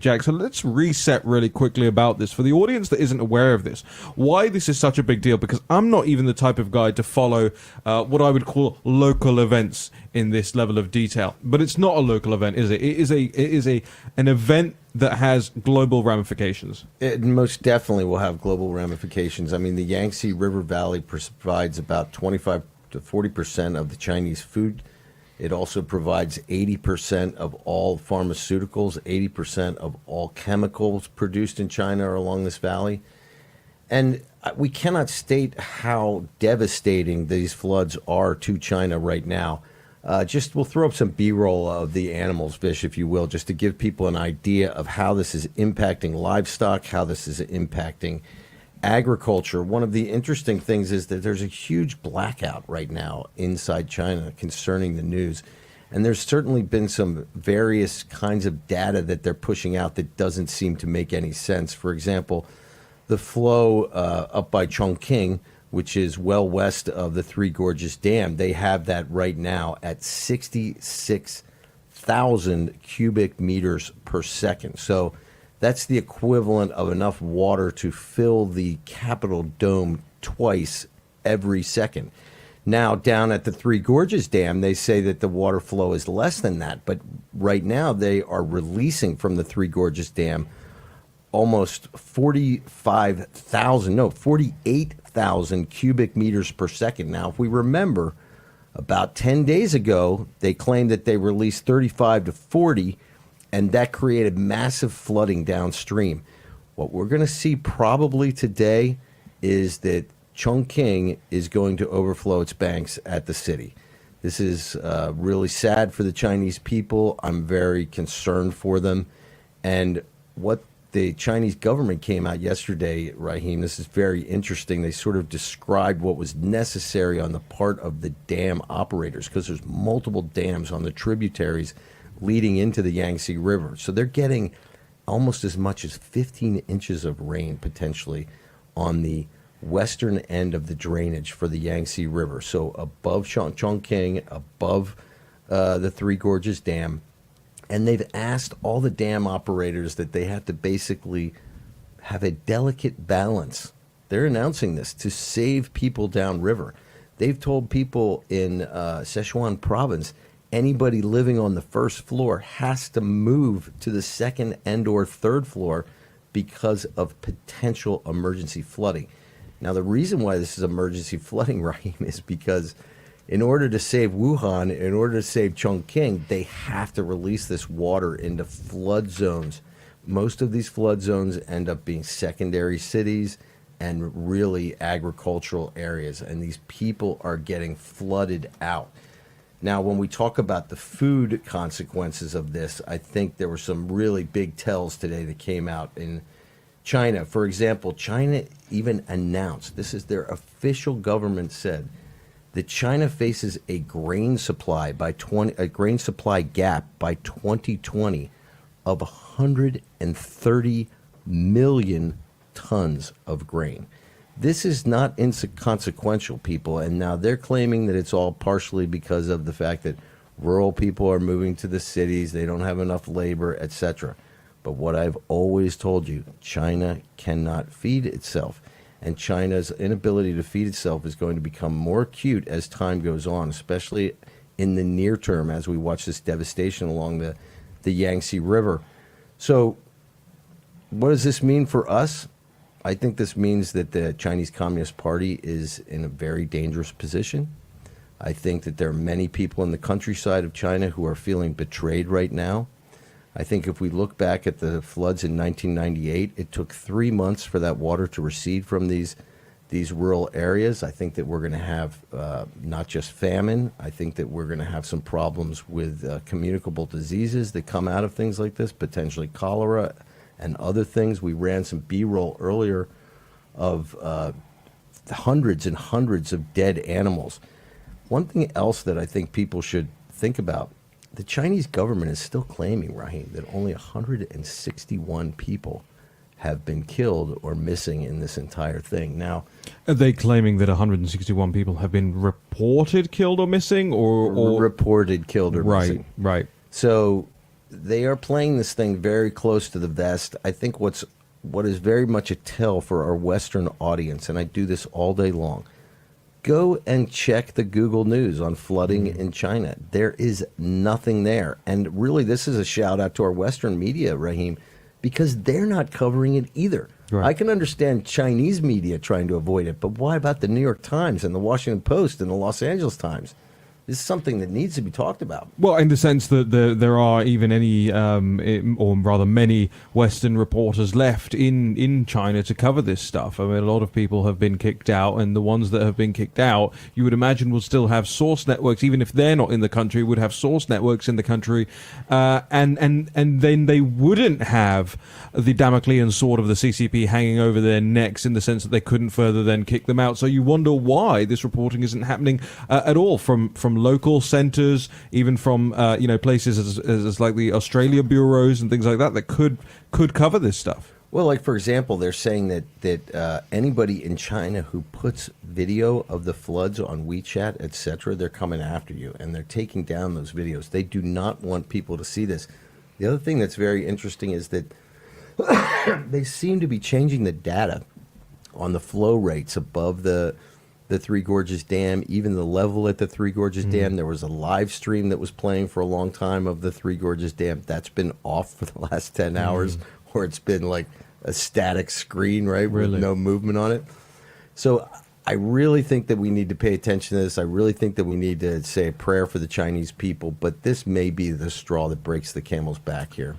Jack, so let's reset really quickly about this for the audience that isn't aware of this. Why this is such a big deal? Because I'm not even the type of guy to follow what I would call local events in this level of detail. But it's not a local event, is it? It is an event that has global ramifications. It most definitely will have global ramifications. I mean, the Yangtze River Valley provides about 25 to 40% of the Chinese food. It also provides 80% of all pharmaceuticals, 80% of all chemicals produced in China are along this valley. And we cannot state how devastating these floods are to China right now. We'll throw up some B-roll of the animals, Vish, if you will, just to give people an idea of how this is impacting livestock, how this is impacting agriculture. One of the interesting things is that there's a huge blackout right now inside China concerning the news. And there's certainly been some various kinds of data that they're pushing out that doesn't seem to make any sense. For example, the flow up by Chongqing, which is well west of the Three Gorges Dam, they have that right now at 66,000 cubic meters per second. So that's the equivalent of enough water to fill the Capitol Dome twice every second. Now, down at the Three Gorges Dam, they say that the water flow is less than that. But right now, they are releasing from the Three Gorges Dam almost 48,000 cubic meters per second. Now, if we remember, about 10 days ago, they claimed that they released 35 to 40, and that created massive flooding downstream. What we're going to see probably today is that Chongqing is going to overflow its banks at the city. This is really sad for the Chinese people. I'm very concerned for them. And what the Chinese government came out yesterday, Raheem, this is very interesting. They sort of described what was necessary on the part of the dam operators, because there's multiple dams on the tributaries leading into the Yangtze River. So they're getting almost as much as 15 inches of rain potentially on the western end of the drainage for the Yangtze River. So above Chongqing, above the Three Gorges Dam. And they've asked all the dam operators that they have to basically have a delicate balance. They're announcing this to save people downriver. They've told people in Sichuan province, anybody living on the first floor has to move to the second and or third floor because of potential emergency flooding. Now, the reason why this is emergency flooding, Raheem, is because in order to save Wuhan, in order to save Chongqing, they have to release this water into flood zones. Most of these flood zones end up being secondary cities and really agricultural areas, and these people are getting flooded out. Now, when we talk about the food consequences of this, I think there were some really big tells today that came out in China. For example, China even announced, this is their official government said, that China faces a grain supply gap by 2020 of 130 million tons of grain. This is not inconsequential, people, and now they're claiming that it's all partially because of the fact that rural people are moving to the cities, they don't have enough labor, etc. But what I've always told you, China cannot feed itself. And China's inability to feed itself is going to become more acute as time goes on, especially in the near term as we watch this devastation along the Yangtze River. So what does this mean for us? I think this means that the Chinese Communist Party is in a very dangerous position. I think that there are many people in the countryside of China who are feeling betrayed right now. I think if we look back at the floods in 1998, it took 3 months for that water to recede from these rural areas. I think that we're going to have not just famine. I think that we're going to have some problems with communicable diseases that come out of things like this, potentially cholera and other things. We ran some B-roll earlier of hundreds and hundreds of dead animals. One thing else that I think people should think about, the Chinese government is still claiming, Raheem, that only 161 people have been killed or missing in this entire thing. Now, are they claiming that 161 people have been reported killed or missing, or reported killed or missing? Right. So they are playing this thing very close to the vest. I think what is very much a tell for our Western audience, and I do this all day long, go and check the Google News on flooding in China. There is nothing there. And really, this is a shout out to our Western media, Raheem, because they're not covering it either. Right. I can understand Chinese media trying to avoid it, but why about the New York Times and the Washington Post and the Los Angeles Times? This is something that needs to be talked about. Well, in the sense that there are even any, or rather many Western reporters left in China to cover this stuff. I mean, a lot of people have been kicked out, and the ones that have been kicked out, you would imagine will still have source networks, even if they're not in the country, would have source networks in the country, and then they wouldn't have the Damoclean sword of the CCP hanging over their necks in the sense that they couldn't further then kick them out. So you wonder why this reporting isn't happening at all from local centers, even from places as like the Australia bureaus and things like that could cover this stuff. Well, like for example, they're saying that anybody in China who puts video of the floods on WeChat, etc., they're coming after you and they're taking down those videos. They do not want people to see this. The other thing that's very interesting is that they seem to be changing the data on the flow rates above the Three Gorges Dam, even the level at the Three Gorges Dam. There was a live stream that was playing for a long time of the Three Gorges Dam. That's been off for the last 10 hours, or it's been like a static screen, right, with no movement on it. So I really think that we need to pay attention to this. I really think that we need to say a prayer for the Chinese people, but this may be the straw that breaks the camel's back here.